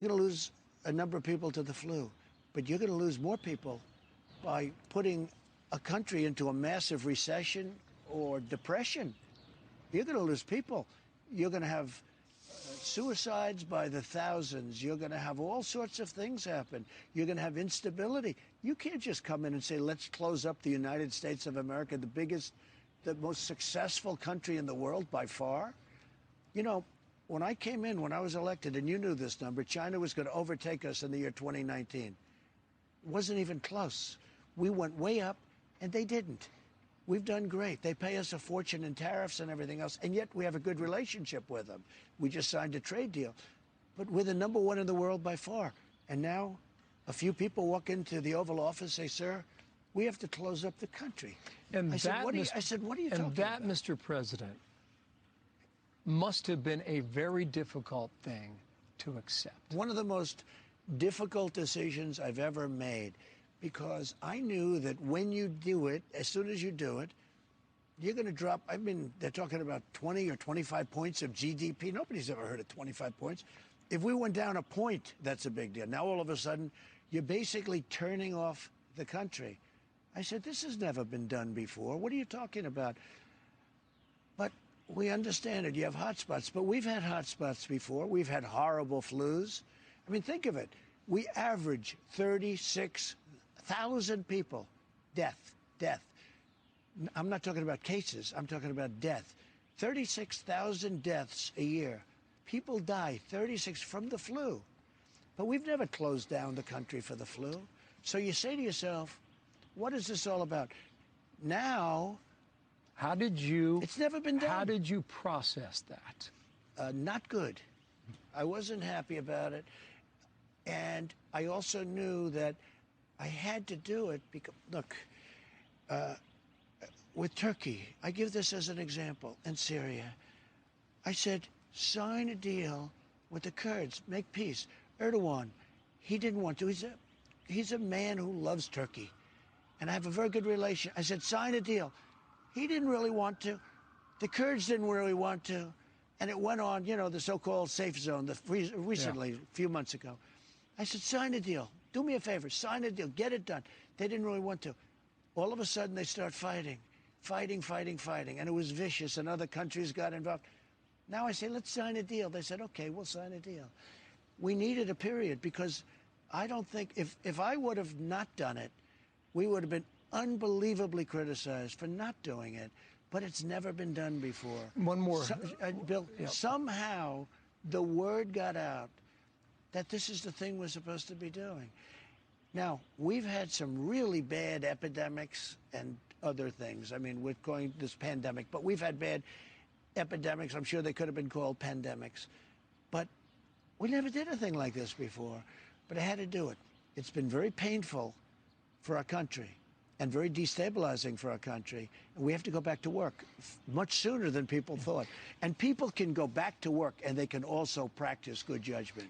You're going to lose a number of people to the flu, but you're going to lose more people by putting a country into a massive recession or depression. You're going to lose people. You're going to have suicides by the thousands. You're going to have all sorts of things happen. You're going to have instability. You can't just come in and say, let's close up the United States of America, the biggest, the most successful country in the world by far. You know, when I came in, when I was elected, and you knew this number, China was going to overtake us in the year 2019. It wasn't even close. We went way up, and they didn't. We've done great. They pay us a fortune in tariffs and everything else, and yet we have a good relationship with them. We just signed a trade deal. But we're the number one in the world by far. And now a few people walk into the Oval Office and say, sir, we have to close up the country. And I said, what are you talking about? And that, Mr. President, must have been a very difficult thing to accept. One of the most difficult decisions I've ever made, because I knew that when you do it, as soon as you do it, you're going to drop. They're talking about 20 or 25 points of GDP. Nobody's ever heard of 25 points. If we went down a point, that's a big deal. Now, all of a sudden, you're basically turning off the country. I said, this has never been done before. What are you talking about? But we understand it. You have hot spots, but we've had hot spots before. We've had horrible flus. I mean, think of it. We average 36,000 people, death. I'm not talking about cases. I'm talking about death. 36,000 deaths a year. People die, 36 from the flu. But we've never closed down the country for the flu. So you say to yourself, what is this all about? Now, it's never been done. How did you process that? Not good. I wasn't happy about it. And I also knew that I had to do it because, look, with Turkey, I give this as an example, and Syria, I said, sign a deal with the Kurds, make peace. Erdogan, he didn't want to. He's a man who loves Turkey, and I have a very good relation. I said, sign a deal. He didn't really want to. The Kurds didn't really want to. And it went on, you know, the so-called safe zone recently, a few months ago. I said, sign a deal. Do me a favor, sign a deal. Get it done. They didn't really want to. All of a sudden, they start fighting. And it was vicious, and other countries got involved. Now I say, let's sign a deal. They said, okay, we'll sign a deal. We needed a period because I don't think, if I would have not done it, we would have been unbelievably criticized for not doing it. But it's never been done before. One more. Bill, somehow the word got out that this is the thing we're supposed to be doing. Now, we've had some really bad epidemics and other things. I mean, with going this pandemic, but we've had bad epidemics. I'm sure they could have been called pandemics. But we never did a thing like this before. But I had to do it. It's been very painful for our country and very destabilizing for our country. And we have to go back to work much sooner than people thought. And people can go back to work, and they can also practice good judgment.